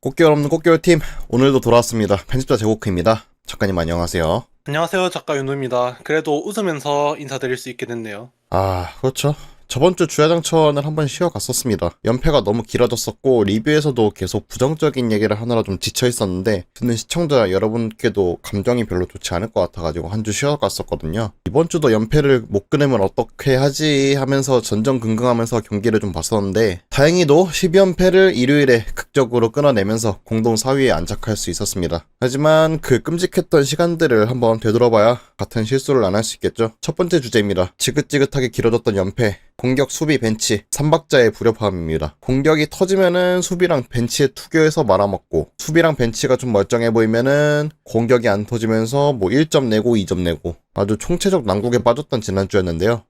꽃게열 없는 꽃게열팀 오늘도 돌아왔습니다. 편집자 제고크입니다. 작가님 안녕하세요. 안녕하세요. 작가 윤우입니다. 그래도 웃으면서 인사드릴 수 있게 됐네요. 그렇죠. 저번 주 주야장천을 한번 쉬어갔었습니다. 연패가 너무 길어졌었고 리뷰에서도 계속 부정적인 얘기를 하느라 좀 지쳐 있었는데 듣는 시청자 여러분께도 감정이 별로 좋지 않을 것 같아가지고 한 주 쉬어갔었거든요. 이번 주도 연패를 못 끊으면 어떻게 하지 하면서 전전긍긍하면서 경기를 좀 봤었는데 다행히도 12연패를 일요일에 극적으로 끊어내면서 공동 4위에 안착할 수 있었습니다. 하지만 그 끔찍했던 시간들을 한번 되돌아봐야 같은 실수를 안 할 수 있겠죠. 첫 번째 주제입니다. 지긋지긋하게 길어졌던 연패. 공격, 수비, 벤치, 3박자의 불협화음입니다. 공격이 터지면은 수비랑 벤치에 투교해서 말아먹고 수비랑 벤치가 좀 멀쩡해 보이면은 공격이 안 터지면서 뭐 1점 내고 2점 내고 아주 총체적 난국에 빠졌던 지난주였는데요.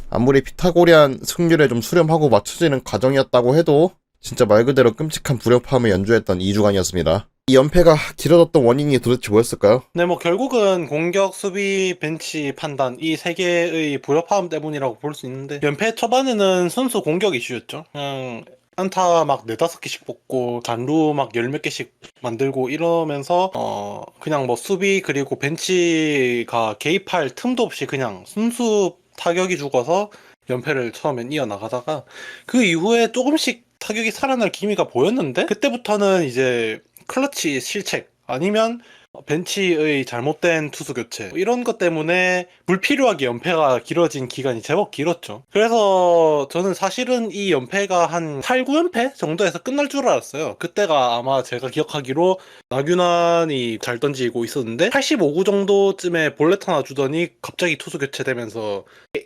아무리 피타고리안 승률에 좀 수렴하고 맞춰지는 과정이었다고 해도 진짜 말 그대로 끔찍한 불협화음을 연주했던 2주간이었습니다. 이 연패가 길어졌던 원인이 도대체 뭐였을까요? 네, 결국은 공격, 수비, 벤치, 판단 이 세 개의 불협화음 때문이라고 볼 수 있는데 연패 초반에는 순수 공격 이슈였죠. 그냥 안타 막 네다섯 개씩 뽑고 잔루 막 열 몇 개씩 만들고 이러면서 그냥 뭐 수비 그리고 벤치가 개입할 틈도 없이 그냥 순수 타격이 죽어서 연패를 처음엔 이어나가다가 그 이후에 조금씩 타격이 살아날 기미가 보였는데 그때부터는 이제 클러치 실책 아니면 벤치의 잘못된 투수 교체 이런 것 때문에 불필요하게 연패가 길어진 기간이 제법 길었죠. 그래서 저는 사실은 이 연패가 한 8, 9연패 정도에서 끝날 줄 알았어요. 그때가 아마 제가 기억하기로 나균환이 잘 던지고 있었는데 85구 정도쯤에 볼넷 하나 주더니 갑자기 투수 교체되면서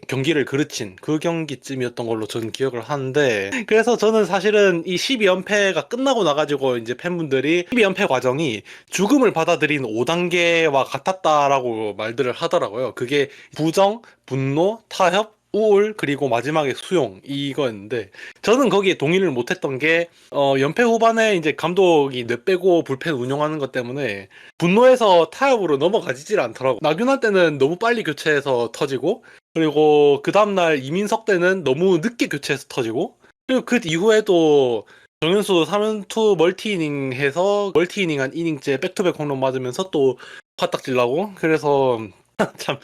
경기를 그르친 그 경기쯤이었던 걸로 저는 기억을 하는데 그래서 저는 사실은 이 12연패가 끝나고 나가지고 이제 팬분들이 12연패 과정이 죽음을 받아들인 5단계와 같았다라고 말들을 하더라고요. 그게 부정, 분노, 타협, 우울 그리고 마지막에 수용 이거였는데 저는 거기에 동의를 못했던 게 연패 후반에 이제 감독이 뇌 빼고 불펜 운영하는 것 때문에 분노해서 타협으로 넘어가지질 않더라고. 나균할 때는 너무 빨리 교체해서 터지고 그리고 그 다음날 이민석 때는 너무 늦게 교체해서 터지고 그리고 그 이후에도 정현수 3연투 멀티이닝 해서 멀티이닝 한 이닝째 백투백 홈런 맞으면서 또 화딱질 나고 그래서 참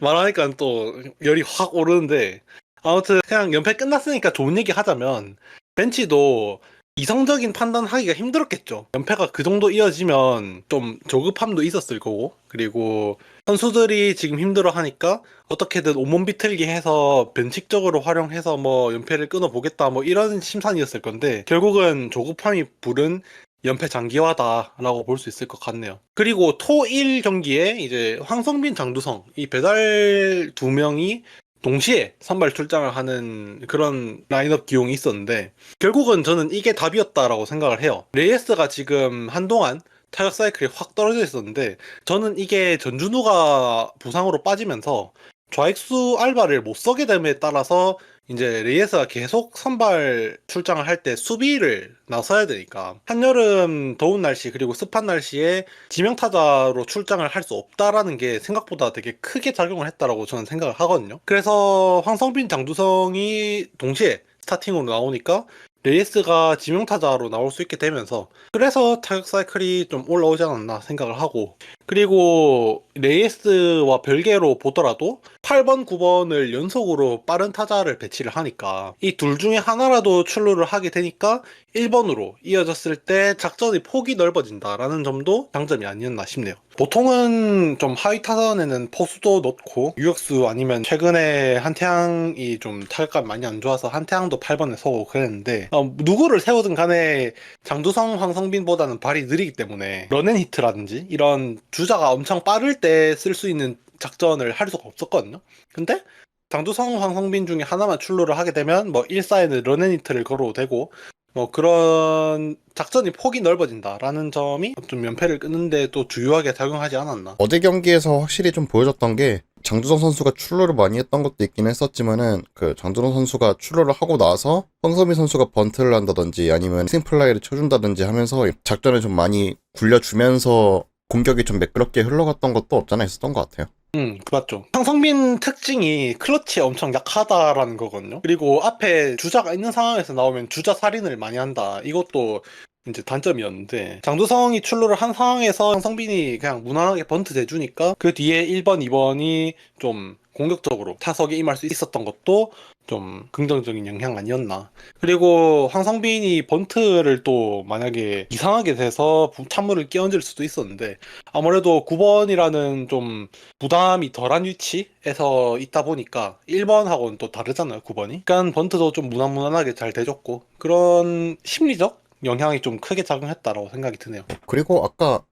말하니까 또 열이 확 오르는데 아무튼 그냥 연패 끝났으니까 좋은 얘기 하자면 벤치도 이성적인 판단하기가 힘들었겠죠. 연패가 그 정도 이어지면 좀 조급함도 있었을 거고 그리고 선수들이 지금 힘들어하니까 어떻게든 온몸 비틀기 해서 변칙적으로 활용해서 뭐 연패를 끊어보겠다 뭐 이런 심산이었을 건데 결국은 조급함이 부른 연패 장기화다라고 볼 수 있을 것 같네요. 그리고 토1 경기에 이제 황성빈, 장두성 이 배달 두 명이 동시에 선발 출장을 하는 그런 라인업 기용이 있었는데 결국은 저는 이게 답이었다라고 생각을 해요. 레이스가 지금 한동안 타격 사이클이 확 떨어져 있었는데 저는 이게 전준우가 부상으로 빠지면서 좌익수 알바를 못 서게 됨에 따라서 이제 레이스가 계속 선발 출장을 할 때 수비를 나서야 되니까 한여름 더운 날씨 그리고 습한 날씨에 지명타자로 출장을 할 수 없다라는 게 생각보다 되게 크게 작용을 했다라고 저는 생각을 하거든요. 그래서 황성빈, 장두성이 동시에 스타팅으로 나오니까 레이스가 지명타자로 나올 수 있게 되면서 그래서 타격 사이클이 좀 올라오지 않았나 생각을 하고 그리고 레이스와 별개로 보더라도 8번, 9번을 연속으로 빠른 타자를 배치를 하니까 이 둘 중에 하나라도 출루를 하게 되니까 1번으로 이어졌을 때 작전의 폭이 넓어진다라는 점도 장점이 아니었나 싶네요. 보통은 좀 하위 타선에는 포수도 넣고 유격수 아니면 최근에 한태양이 좀 타격감이 많이 안 좋아서 한태양도 8번에 서고 그랬는데 누구를 세우든 간에 장두성, 황성빈보다는 발이 느리기 때문에 런앤히트라든지 이런 주자가 엄청 빠를 때 쓸 수 있는 작전을 할 수가 없었거든요. 근데 장두성, 황성빈 중에 하나만 출루를 하게 되면 뭐 1사에는 런앤히트를 걸어도 되고 뭐 그런 작전이 폭이 넓어진다라는 점이 좀 연패를 끊는데 또 주요하게 작용하지 않았나. 어제 경기에서 확실히 좀 보여줬던 게 장두성 선수가 출루를 많이 했던 것도 있긴 했었지만은 그 장두성 선수가 출루를 하고 나서 황선미 선수가 번트를 한다든지 아니면 싱플라이를 쳐준다든지 하면서 작전을 좀 많이 굴려주면서 공격이 좀 매끄럽게 흘러갔던 것도 없잖아 있었던 것 같아요. 그 맞죠. 황성빈 특징이 클러치에 엄청 약하다라는 거거든요. 그리고 앞에 주자가 있는 상황에서 나오면 주자 살인을 많이 한다. 이것도 이제 단점이었는데 장두성이 출루를 한 상황에서 황성빈이 그냥 무난하게 번트 대주니까 그 뒤에 1번, 2번이 좀 공격적으로 타석에 임할 수 있었던 것도 좀 긍정적인 영향 아니었나. 그리고 황성빈이 번트를 또 만약에 이상하게 돼서 찬물을 끼얹을 수도 있었는데 아무래도 9번이라는 좀 부담이 덜한 위치에서 있다 보니까 1번하고는 또 다르잖아요, 9번이. 그러니까 번트도 좀 무난무난하게 잘 돼줬고 그런 심리적 영향이 좀 크게 작용했다라고 생각이 드네요. 그리고 아까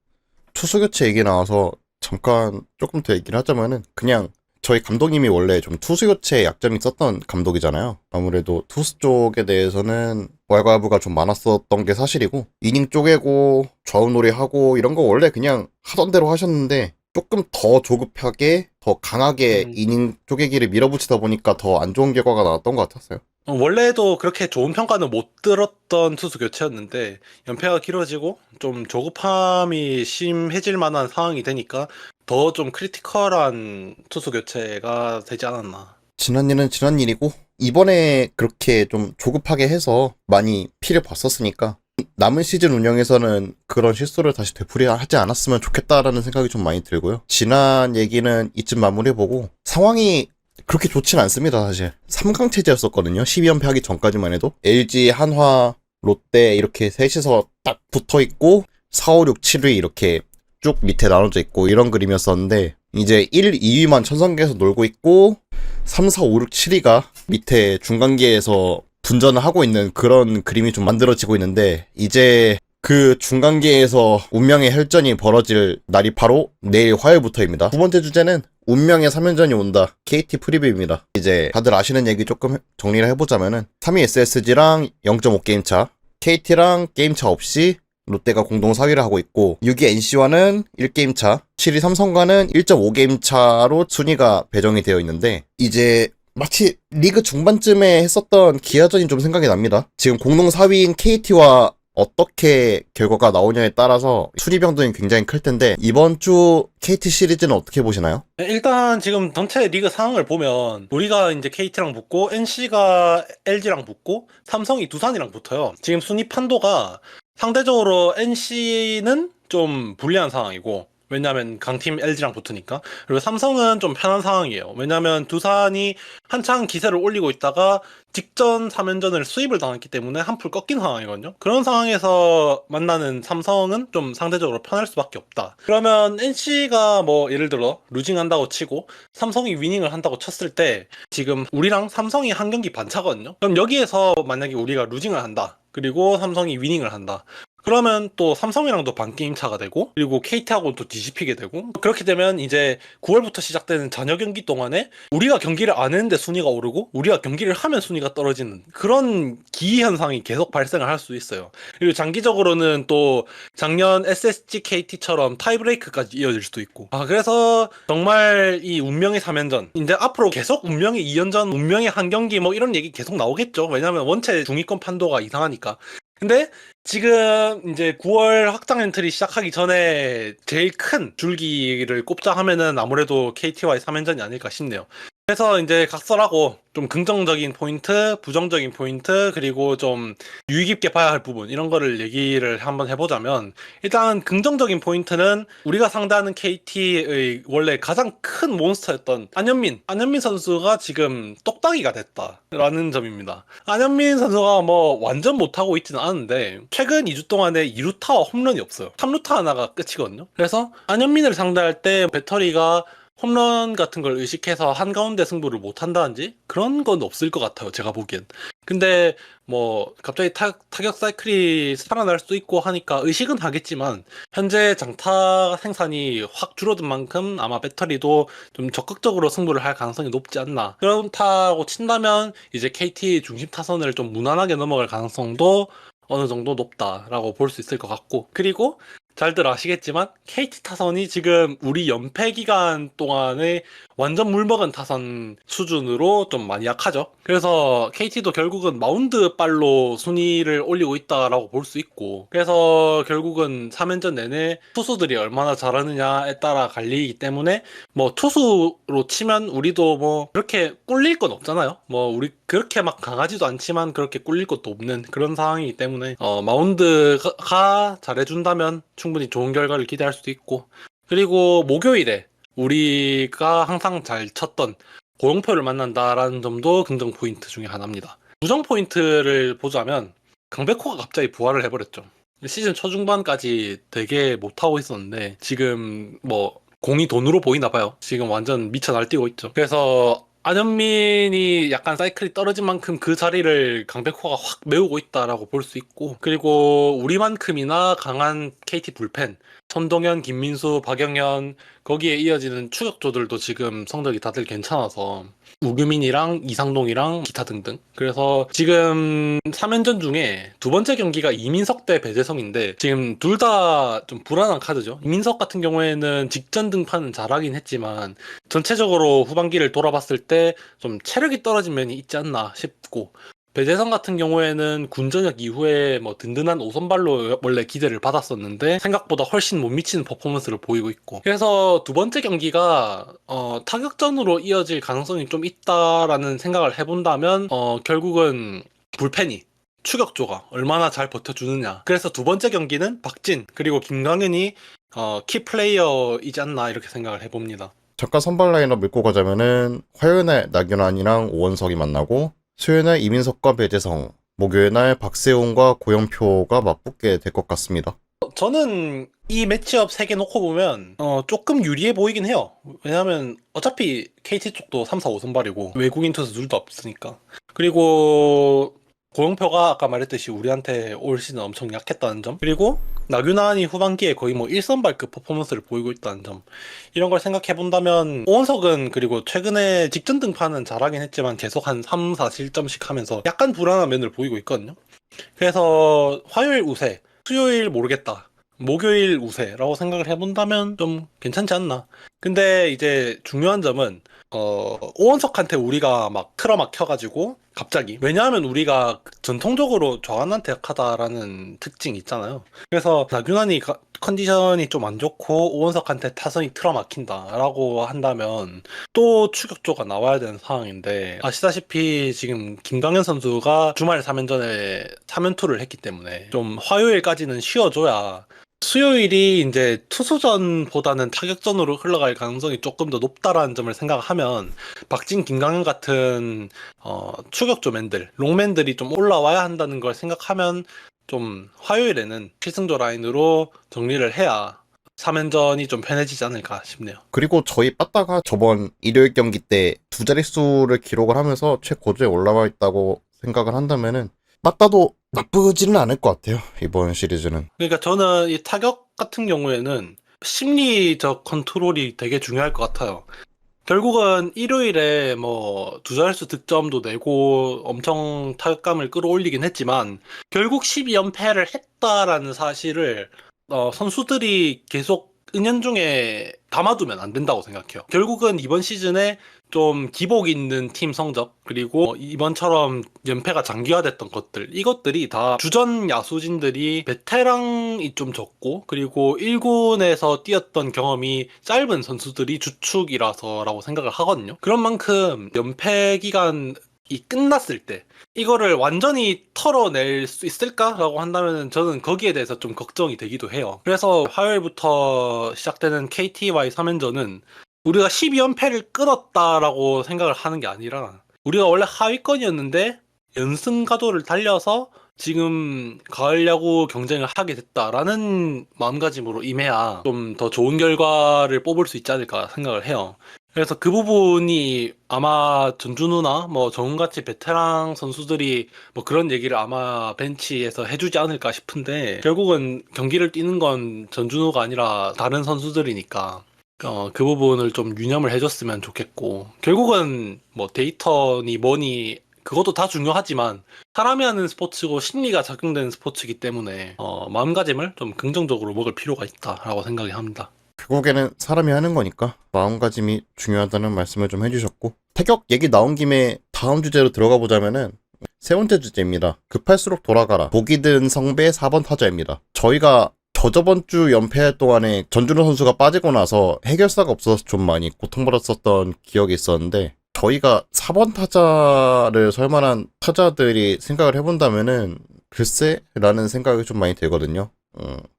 투수 교체 얘기 나와서 잠깐 조금 더 얘기를 하자면은 그냥 저희 감독님이 원래 좀 투수 교체에 약점이 있었던 감독이잖아요. 아무래도 투수 쪽에 대해서는 왈가부가 좀 많았었던 게 사실이고 이닝 쪼개고 좌우놀이 하고 이런 거 원래 그냥 하던 대로 하셨는데 조금 더 조급하게 더 강하게 이닝 쪼개기를 밀어붙이다 보니까 더 안 좋은 결과가 나왔던 것 같았어요. 원래도 그렇게 좋은 평가는 못 들었던 투수 교체였는데 연패가 길어지고 좀 조급함이 심해질 만한 상황이 되니까 더 좀 크리티컬한 투수 교체가 되지 않았나. 지난 일은 지난 일이고 이번에 그렇게 좀 조급하게 해서 많이 피를 봤었으니까 남은 시즌 운영에서는 그런 실수를 다시 되풀이하지 않았으면 좋겠다라는 생각이 좀 많이 들고요. 지난 얘기는 이쯤 마무리해보고 상황이 그렇게 좋진 않습니다, 사실. 3강 체제였었거든요. 12연패 하기 전까지만 해도. LG, 한화, 롯데 이렇게 셋이서 딱 붙어있고 4, 5, 6, 7위 이렇게 쭉 밑에 나눠져 있고 이런 그림이었었는데 이제 1, 2위만 천상계에서 놀고 있고 3, 4, 5, 6, 7위가 밑에 중간계에서 분전을 하고 있는 그런 그림이 좀 만들어지고 있는데 이제 그 중간계에서 운명의 혈전이 벌어질 날이 바로 내일 화요일부터입니다. 두 번째 주제는 운명의 3연전이 온다. KT 프리뷰입니다. 이제 다들 아시는 얘기 조금 정리를 해보자면은 3위 SSG랑 0.5게임 차, KT랑 게임 차 없이 롯데가 공동 4위를 하고 있고 6위 NC와는 1게임 차, 7위 삼성과는 1.5게임 차로 순위가 배정이 되어 있는데 이제 마치 리그 중반쯤에 했었던 기아전이 좀 생각이 납니다. 지금 공동 4위인 KT와 어떻게 결과가 나오냐에 따라서 순위 변동이 굉장히 클 텐데 이번 주 KT 시리즈는 어떻게 보시나요? 일단 지금 전체 리그 상황을 보면 우리가 이제 KT랑 붙고 NC가 LG랑 붙고 삼성이 두산이랑 붙어요. 지금 순위 판도가 상대적으로 NC는 좀 불리한 상황이고 왜냐하면 강팀 LG랑 붙으니까. 그리고 삼성은 좀 편한 상황이에요. 왜냐하면 두산이 한창 기세를 올리고 있다가 직전 3연전을 수입을 당했기 때문에 한풀 꺾인 상황이거든요. 그런 상황에서 만나는 삼성은 좀 상대적으로 편할 수밖에 없다. 그러면 NC가 뭐 예를 들어 루징한다고 치고 삼성이 위닝을 한다고 쳤을 때 지금 우리랑 삼성이 한 경기 반 차거든요. 그럼 여기에서 만약에 우리가 루징을 한다. 그리고 삼성이 위닝을 한다. 그러면 또 삼성이랑도 반게임 차가 되고 그리고 KT하고는 또 뒤집히게 되고 그렇게 되면 이제 9월부터 시작되는 잔여 경기 동안에 우리가 경기를 안 했는데 순위가 오르고 우리가 경기를 하면 순위가 떨어지는 그런 기현상이 계속 발생을 할 수 있어요. 그리고 장기적으로는 또 작년 SSG KT처럼 타이브레이크까지 이어질 수도 있고 그래서 정말 이 운명의 3연전 이제 앞으로 계속 운명의 2연전 운명의 한 경기 뭐 이런 얘기 계속 나오겠죠. 왜냐면 원체 중위권 판도가 이상하니까. 근데 지금 이제 9월 확장 엔트리 시작하기 전에 제일 큰 줄기를 꼽자 하면은 아무래도 KT와의 3연전이 아닐까 싶네요. 그래서 이제 각설하고 좀 긍정적인 포인트, 부정적인 포인트, 그리고 좀 유의 깊게 봐야 할 부분 이런 거를 얘기를 한번 해보자면 일단 긍정적인 포인트는 우리가 상대하는 KT의 원래 가장 큰 몬스터였던 안현민 선수가 지금 똑딱이가 됐다라는 점입니다. 안현민 선수가 뭐 완전 못하고 있지는 않은데 최근 2주 동안에 2루타와 홈런이 없어요. 3루타 하나가 끝이거든요. 그래서 안현민을 상대할 때 배터리가 홈런 같은 걸 의식해서 한가운데 승부를 못 한다든지 그런 건 없을 것 같아요, 제가 보기엔. 근데 뭐 갑자기 타격 사이클이 살아날 수도 있고 하니까 의식은 하겠지만 현재 장타 생산이 확 줄어든 만큼 아마 배터리도 좀 적극적으로 승부를 할 가능성이 높지 않나. 그렇다고 친다면 이제 KT 중심 타선을 좀 무난하게 넘어갈 가능성도 어느 정도 높다라고 볼 수 있을 것 같고, 그리고 잘들 아시겠지만 KT 타선이 지금 우리 연패 기간 동안에 완전 물먹은 타선 수준으로 좀 많이 약하죠. 그래서 KT도 결국은 마운드 발로 순위를 올리고 있다라고 볼 수 있고, 그래서 결국은 3연전 내내 투수들이 얼마나 잘하느냐에 따라 갈리기 때문에 뭐 투수로 치면 우리도 뭐 그렇게 꿀릴 건 없잖아요. 뭐 우리 그렇게 막 강하지도 않지만 그렇게 꿀릴 것도 없는 그런 상황이기 때문에 마운드가 잘해준다면 충분히 좋은 결과를 기대할 수도 있고, 그리고 목요일에 우리가 항상 잘 쳤던 고영표를 만난다라는 점도 긍정 포인트 중에 하나입니다. 부정 포인트를 보자면 강백호가 갑자기 부활을 해버렸죠. 시즌 초중반까지 되게 못하고 있었는데 지금 뭐 공이 돈으로 보이나 봐요. 지금 완전 미쳐 날뛰고 있죠. 그래서 안현민이 약간 사이클이 떨어진 만큼 그 자리를 강백호가 확 메우고 있다라고 볼 수 있고, 그리고 우리만큼이나 강한 KT 불펜 손동현, 김민수, 박영현 거기에 이어지는 추격조들도 지금 성적이 다들 괜찮아서 우규민이랑 이상동이랑 기타 등등. 그래서 지금 3연전 중에 두 번째 경기가 이민석 대 배재성인데 지금 둘 다 좀 불안한 카드죠. 이민석 같은 경우에는 직전 등판은 잘하긴 했지만 전체적으로 후반기를 돌아봤을 때 좀 체력이 떨어진 면이 있지 않나 싶고, 배재성 같은 경우에는 군전역 이후에 뭐 든든한 오선발로 원래 기대를 받았었는데 생각보다 훨씬 못 미치는 퍼포먼스를 보이고 있고, 그래서 두 번째 경기가 타격전으로 이어질 가능성이 좀 있다라는 생각을 해본다면 결국은 불펜이 추격조가 얼마나 잘 버텨주느냐. 그래서 두 번째 경기는 박진 그리고 김광현이 키플레이어이지 않나 이렇게 생각을 해봅니다. 잠깐 선발 라인업 밀고 가자면은 화요일에 나균환이랑 오원석이 만나고, 수요일날 이민석과 배재성, 목요일날 박세웅과 고영표가 맞붙게 될 것 같습니다. 저는 이 매치업 3개 놓고 보면 조금 유리해 보이긴 해요. 왜냐하면 어차피 KT 쪽도 3, 4, 5선발이고 외국인 투수 둘도 없으니까. 그리고 고영표가 아까 말했듯이 우리한테 올 시즌 엄청 약했다는 점, 그리고 나균환이 후반기에 거의 뭐 1선발급 퍼포먼스를 보이고 있다는 점, 이런 걸 생각해 본다면 오원석은 그리고 최근에 직전 등판은 잘하긴 했지만 계속 한 3, 4실점씩 하면서 약간 불안한 면을 보이고 있거든요. 그래서 화요일 우세, 수요일 모르겠다, 목요일 우세라고 생각을 해본다면 좀 괜찮지 않나. 근데 이제 중요한 점은 오원석한테 우리가 막 틀어막혀가지고 갑자기, 왜냐하면 우리가 전통적으로 좌완한테 약하다라는 특징이 있잖아요. 그래서 나균환이 컨디션이 좀 안 좋고 오원석한테 타선이 틀어막힌다라고 한다면 또 추격조가 나와야 되는 상황인데, 아시다시피 지금 김강현 선수가 주말 3연전에 3연투를 했기 때문에 좀 화요일까지는 쉬어줘야 수요일이 이제 투수전보다는 타격전으로 흘러갈 가능성이 조금 더 높다라는 점을 생각하면 박진, 김강현 같은 추격조맨들, 롱맨들이 좀 올라와야 한다는 걸 생각하면 좀 화요일에는 필승조 라인으로 정리를 해야 3연전이 좀 편해지지 않을까 싶네요. 그리고 저희 빠따가 저번 일요일 경기 때 두 자릿수를 기록을 하면서 최고조에 올라와 있다고 생각을 한다면은 빠따도 나쁘지는 않을 것 같아요, 이번 시리즈는. 그러니까 저는 이 타격 같은 경우에는 심리적 컨트롤이 되게 중요할 것 같아요. 결국은 일요일에 뭐 두 자릿수 득점도 내고 엄청 타격감을 끌어올리긴 했지만 결국 12연패를 했다라는 사실을 선수들이 계속 은연중에 담아두면 안 된다고 생각해요. 결국은 이번 시즌에 좀 기복 있는 팀 성적, 그리고 이번처럼 연패가 장기화됐던 것들, 이것들이 다 주전 야수진들이 베테랑이 좀 적고 그리고 1군에서 뛰었던 경험이 짧은 선수들이 주축이라서라고 생각을 하거든요. 그런 만큼 연패 기간이 끝났을 때 이거를 완전히 털어낼 수 있을까라고 한다면 저는 거기에 대해서 좀 걱정이 되기도 해요. 그래서 화요일부터 시작되는 KT와의 3연전은 우리가 12연패를 끊었다라고 생각을 하는 게 아니라 우리가 원래 하위권이었는데 연승 가도를 달려서 지금 가을 야구 경쟁을 하게 됐다라는 마음가짐으로 임해야 좀 더 좋은 결과를 뽑을 수 있지 않을까 생각을 해요. 그래서 그 부분이 아마 전준우나 뭐 정훈같이 베테랑 선수들이 뭐 그런 얘기를 아마 벤치에서 해주지 않을까 싶은데, 결국은 경기를 뛰는 건 전준우가 아니라 다른 선수들이니까 그 부분을 좀 유념을 해줬으면 좋겠고, 결국은 뭐 데이터니 뭐니 그것도 다 중요하지만 사람이 하는 스포츠고 심리가 작용되는 스포츠이기 때문에 마음가짐을 좀 긍정적으로 먹을 필요가 있다라고 생각이 합니다. 결국에는 사람이 하는 거니까 마음가짐이 중요하다는 말씀을 좀 해주셨고, 타격 얘기 나온 김에 다음 주제로 들어가 보자면은 세 번째 주제입니다. 급할수록 돌아가라. 복이 든 성배 4번 타자입니다. 저희가 저저번 주 연패할 동안에 전준호 선수가 빠지고 나서 해결사가 없어서 좀 많이 고통받았었던 기억이 있었는데, 저희가 4번 타자를 설 만한 타자들이 생각을 해본다면은 글쎄라는 생각이 좀 많이 들거든요.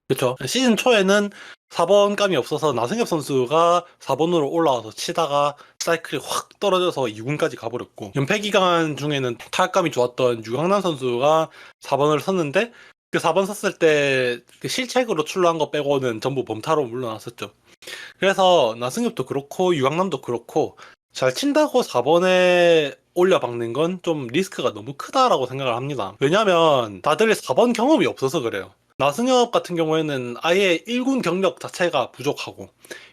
그렇죠. 시즌 초에는 4번 감이 없어서 나승엽 선수가 4번으로 올라와서 치다가 사이클이 확 떨어져서 2군까지 가버렸고, 연패 기간 중에는 타격감이 좋았던 유강남 선수가 4번을 섰는데, 그 4번 섰을 때 그 실책으로 출루한 거 빼고는 전부 범타로 물러났었죠. 그래서 나승엽도 그렇고 유강남도 그렇고 잘 친다고 4번에 올려박는 건 좀 리스크가 너무 크다라고 생각을 합니다. 왜냐면 다들 4번 경험이 없어서 그래요. 나승엽 같은 경우에는 아예 1군 경력 자체가 부족하고,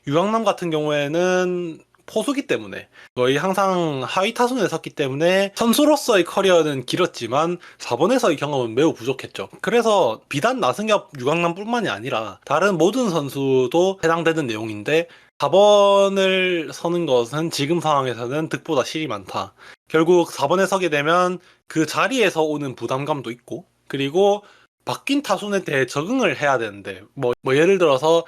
유강남 같은 경우에는 포수기 때문에 거의 항상 하위 타순에 섰기 때문에 선수로서의 커리어는 길었지만 4번에서의 경험은 매우 부족했죠. 그래서 비단 나승엽, 유강남뿐만이 아니라 다른 모든 선수도 해당되는 내용인데, 4번을 서는 것은 지금 상황에서는 득보다 실이 많다. 결국 4번에 서게 되면 그 자리에서 오는 부담감도 있고, 그리고 바뀐 타순에 대해 적응을 해야 되는데, 뭐 예를 들어서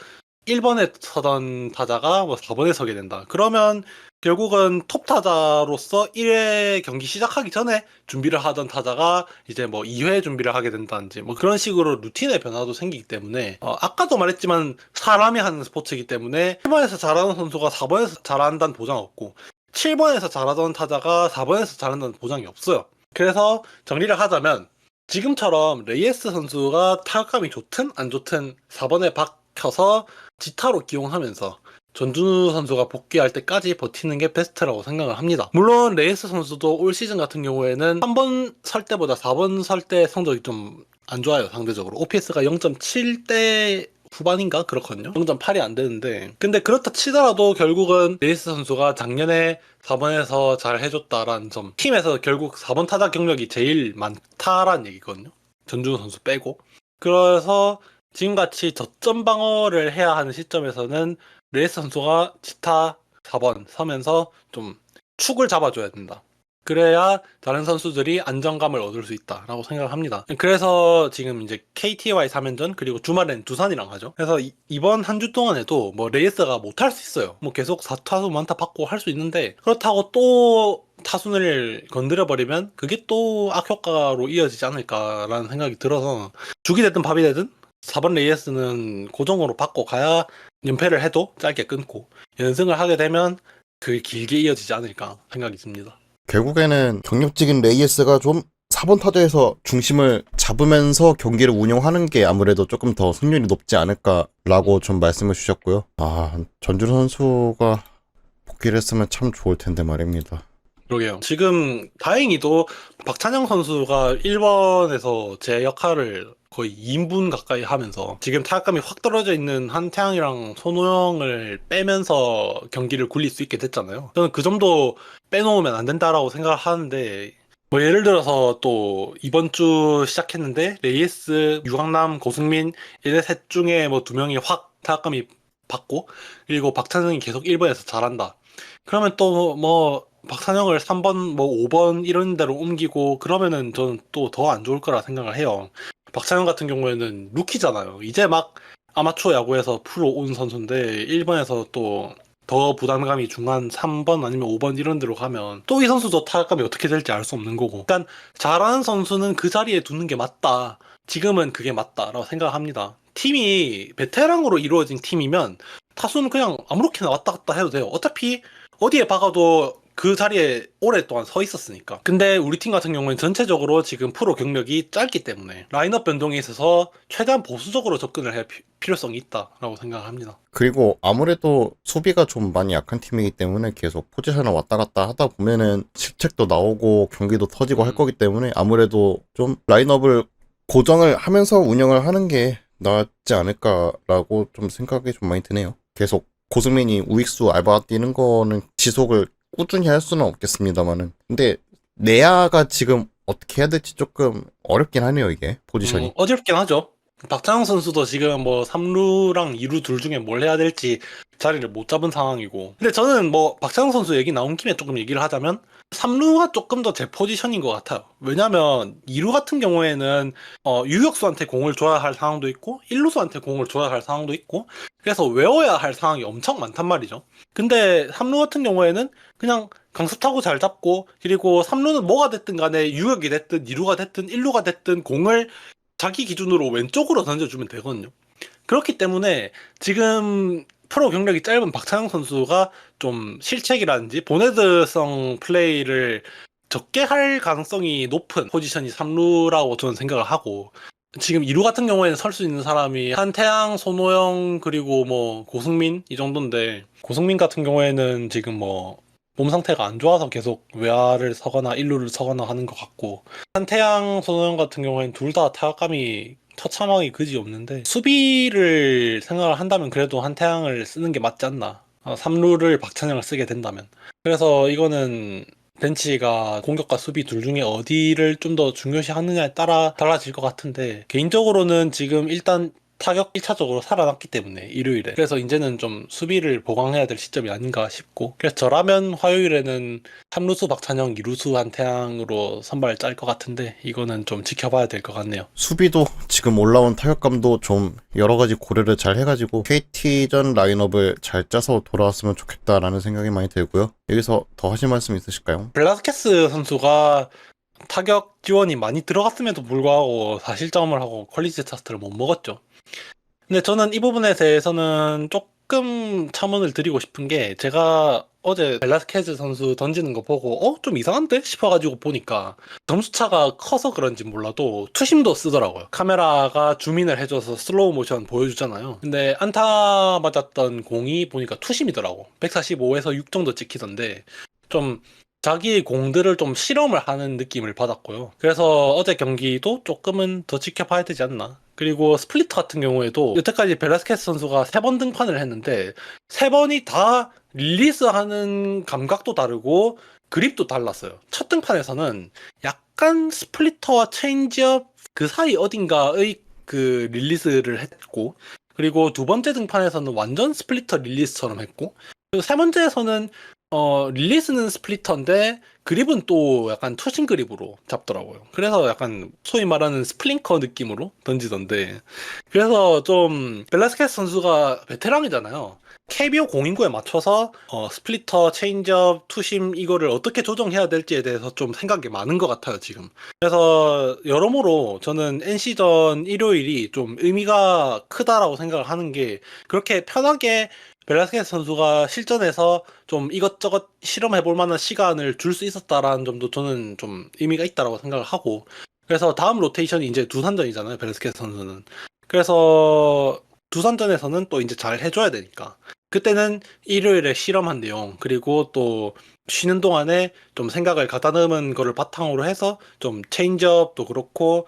1번에 서던 타자가 뭐 4번에 서게 된다. 그러면 결국은 톱 타자로서 1회 경기 시작하기 전에 준비를 하던 타자가 이제 뭐 2회 준비를 하게 된다든지 뭐 그런 식으로 루틴의 변화도 생기기 때문에, 아까도 말했지만 사람이 하는 스포츠이기 때문에 1번에서 잘하는 선수가 4번에서 잘한다는 보장 없고, 7번에서 잘하던 타자가 4번에서 잘한다는 보장이 없어요. 그래서 정리를 하자면 지금처럼 레이에스 선수가 타격감이 좋든 안 좋든 4번에 박혀서 지타로 기용하면서 전준우 선수가 복귀할 때까지 버티는 게 베스트라고 생각을 합니다. 물론 레이스 선수도 올 시즌 같은 경우에는 3번 설 때보다 4번 설 때 성적이 좀 안 좋아요. 상대적으로 OPS가 0.7대 후반인가 그렇거든요. 0.8이 안 되는데, 근데 그렇다 치더라도 결국은 레이스 선수가 작년에 4번에서 잘 해줬다라는 점, 팀에서 결국 4번 타자 경력이 제일 많다라는 얘기거든요. 전준우 선수 빼고. 그래서 지금같이 저점 방어를 해야 하는 시점에서는 레이스 선수가 지타 4번 서면서 좀 축을 잡아줘야 된다. 그래야 다른 선수들이 안정감을 얻을 수 있다라고 생각을 합니다. 그래서 지금 이제 KT와의 3연전, 그리고 주말엔 두산이랑 하죠. 그래서 이번 한 주 동안에도 뭐 레이스가 못할 수 있어요. 뭐 계속 4타수 만타 받고 할 수 있는데, 그렇다고 또 타순을 건드려버리면 그게 또 악효과로 이어지지 않을까라는 생각이 들어서, 죽이 되든 밥이 되든 4번 레이스는 고정으로 받고 가야 연패를 해도 짧게 끊고, 연승을 하게 되면 그게 길게 이어지지 않을까 생각이 듭니다. 결국에는 경력직인 레이에스가 좀 4번 타자에서 중심을 잡으면서 경기를 운영하는 게 아무래도 조금 더 승률이 높지 않을까라고 좀 말씀해 주셨고요. 전준우 선수가 복귀를 했으면 참 좋을 텐데 말입니다. 그러게요. 지금 다행히도 박찬영 선수가 1번에서 제 역할을 거의 2인분 가까이 하면서 지금 타격감이 확 떨어져 있는 한태양이랑 손호영을 빼면서 경기를 굴릴 수 있게 됐잖아요. 저는 그 점도 빼놓으면 안 된다라고 생각을 하는데, 뭐 예를 들어서 또 이번 주 시작했는데 레이스, 유강남, 고승민 이네 셋 중에 뭐 2명이 확 타격감이 받고, 그리고 박찬영이 계속 1번에서 잘한다. 그러면 또 뭐 박찬영을 3번 뭐 5번 이런 데로 옮기고 그러면은 저는 또 더 안 좋을 거라 생각을 해요. 박찬영 같은 경우에는 루키잖아요. 이제 막 아마추어 야구에서 프로 온 선수인데 1번에서 또 더 부담감이 중한 3번 아니면 5번 이런 데로 가면 또 이 선수도 타격감이 어떻게 될지 알 수 없는 거고, 일단 잘하는 선수는 그 자리에 두는 게 맞다. 지금은 그게 맞다라고 생각합니다. 팀이 베테랑으로 이루어진 팀이면 타수는 그냥 아무렇게나 왔다 갔다 해도 돼요. 어차피 어디에 박아도 그 자리에 오랫동안 서 있었으니까. 근데 우리 팀 같은 경우는 전체적으로 지금 프로 경력이 짧기 때문에 라인업 변동에 있어서 최대한 보수적으로 접근을 할 필요성이 있다라고 생각합니다. 그리고 아무래도 수비가 좀 많이 약한 팀이기 때문에 계속 포지션을 왔다 갔다 하다 보면은 실책도 나오고 경기도 터지고 할 거기 때문에 아무래도 좀 라인업을 고정을 하면서 운영을 하는 게 낫지 않을까라고 좀 생각이 좀 많이 드네요. 계속 고승민이 우익수 알바 뛰는 거는 지속을 꾸준히 할 수는 없겠습니다만은, 근데 내야가 지금 어떻게 해야 될지 조금 어렵긴 하네요, 이게 포지션이. 어렵긴 하죠. 박찬영 선수도 지금 뭐 3루랑 2루 둘 중에 뭘 해야 될지 자리를 못 잡은 상황이고. 근데 저는 뭐 박찬호 선수 얘기 나온 김에 조금 얘기를 하자면 3루가 조금 더 제 포지션인 것 같아요. 왜냐면 2루 같은 경우에는 유격수한테 공을 줘야 할 상황도 있고 1루수한테 공을 줘야 할 상황도 있고 그래서 외워야 할 상황이 엄청 많단 말이죠. 근데 3루 같은 경우에는 그냥 강습 타고 잘 잡고 그리고 3루는 뭐가 됐든 간에 유격이 됐든 2루가 됐든 1루가 됐든 공을 자기 기준으로 왼쪽으로 던져주면 되거든요. 그렇기 때문에 지금 프로 경력이 짧은 박찬영 선수가 좀 실책이라든지 본헤드성 플레이를 적게 할 가능성이 높은 포지션이 3루라고 저는 생각을 하고 지금 2루 같은 경우에는 설 수 있는 사람이 한태양, 손호영 그리고 뭐 고승민 이 정도인데 고승민 같은 경우에는 지금 뭐 몸 상태가 안 좋아서 계속 외야를 서거나 1루를 서거나 하는 것 같고 한태양, 손호영 같은 경우에는 둘 다 타격감이 처참하게 그지 없는데 수비를 생각을 한다면 그래도 한태양을 쓰는 게 맞지 않나 3루를 박찬영을 쓰게 된다면 그래서 이거는 벤치가 공격과 수비 둘 중에 어디를 좀 더 중요시 하느냐에 따라 달라질 것 같은데 개인적으로는 지금 일단 타격 1차적으로 살아났기 때문에 일요일에 그래서 이제는 좀 수비를 보강해야 될 시점이 아닌가 싶고 그래서 저라면 화요일에는 3루수 박찬영, 2루수 한태양으로 선발 짤 것 같은데 이거는 좀 지켜봐야 될 것 같네요. 수비도 지금 올라온 타격감도 좀 여러 가지 고려를 잘 해가지고 KT전 라인업을 잘 짜서 돌아왔으면 좋겠다라는 생각이 많이 들고요. 여기서 더 하실 말씀 있으실까요? 벨라스케스 선수가 타격 지원이 많이 들어갔음에도 불구하고 4실점을 하고 퀄리티 스타트를 못 먹었죠. 근데 저는 이 부분에 대해서는 조금 첨언을 드리고 싶은 게 제가 어제 벨라스케즈 선수 던지는 거 보고 좀 이상한데? 싶어가지고 보니까 점수차가 커서 그런지 몰라도 투심도 쓰더라고요. 카메라가 줌인을 해줘서 슬로우 모션 보여주잖아요. 근데 안타 맞았던 공이 보니까 투심이더라고. 145에서 6 정도 찍히던데 좀 자기의 공들을 좀 실험을 하는 느낌을 받았고요. 그래서 어제 경기도 조금은 더 지켜봐야 되지 않나. 그리고 스플리트 같은 경우에도 여태까지 벨라스케스 선수가 3번 등판을 했는데 3번이 다 릴리스하는 감각도 다르고 그립도 달랐어요. 첫 등판에서는 약간 스플리터와 체인지업 그 사이 어딘가의 그 릴리스를 했고 그리고 두 번째 등판에서는 완전 스플리터 릴리스처럼 했고 그리고 세 번째에서는 릴리스는 스플리터인데 그립은 또 약간 투심 그립으로 잡더라고요. 그래서 약간 소위 말하는 스플링커 느낌으로 던지던데 그래서 좀 벨라스케스 선수가 베테랑이잖아요. KBO 공인구에 맞춰서 스플리터, 체인지업, 투심 이거를 어떻게 조정해야 될지에 대해서 좀 생각이 많은 것 같아요 지금. 그래서 여러모로 저는 NC전 일요일이 좀 의미가 크다라고 생각을 하는 게 그렇게 편하게 벨라스케스 선수가 실전에서 좀 이것저것 실험해볼 만한 시간을 줄 수 있었다라는 점도 저는 좀 의미가 있다라고 생각을 하고 그래서 다음 로테이션이 이제 두산전이잖아요 벨라스케스 선수는. 그래서 두산전에서는 또 이제 잘 해줘야 되니까 그때는 일요일에 실험한 내용 그리고 또 쉬는 동안에 좀 생각을 가다듬은 거를 바탕으로 해서 좀 체인지업도 그렇고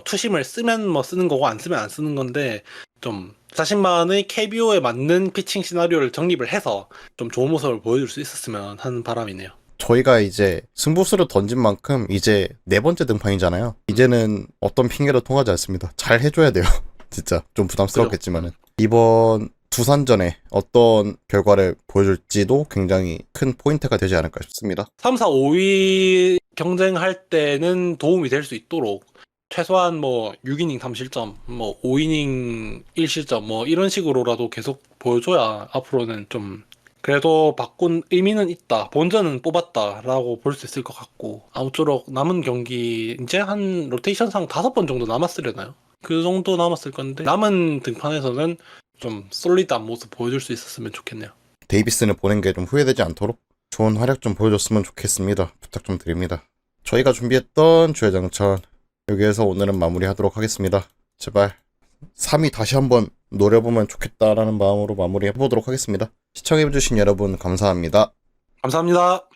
투심을 쓰면 뭐 쓰는 거고 안 쓰면 안 쓰는 건데 좀 자신만의 KBO에 맞는 피칭 시나리오를 정립을 해서 좀 좋은 모습을 보여줄 수 있었으면 하는 바람이네요. 저희가 이제 승부수를 던진 만큼 이제 4번째 등판이잖아요. 이제는 어떤 핑계도 통하지 않습니다. 잘 해줘야 돼요. 진짜 좀 부담스럽겠지만은 이번 두산전에 어떤 결과를 보여줄지도 굉장히 큰 포인트가 되지 않을까 싶습니다. 3, 4, 5위 경쟁할 때는 도움이 될 수 있도록 최소한 뭐 6이닝 3실점, 뭐 5이닝 1실점 뭐 이런 식으로라도 계속 보여줘야 앞으로는 좀 그래도 바꾼 의미는 있다. 본전은 뽑았다라고 볼 수 있을 것 같고 아무쪼록 남은 경기 이제 한 로테이션상 5번 정도 남았으려나요? 그 정도 남았을 건데 남은 등판에서는 좀 솔리드한 모습 보여줄 수 있었으면 좋겠네요. 데이비스는 보낸 게 좀 후회되지 않도록 좋은 활약 좀 보여줬으면 좋겠습니다. 부탁 좀 드립니다. 저희가 준비했던 주회장천 여기에서 오늘은 마무리하도록 하겠습니다. 제발 3위 다시 한번 노려보면 좋겠다라는 마음으로 마무리해보도록 하겠습니다. 시청해주신 여러분 감사합니다. 감사합니다.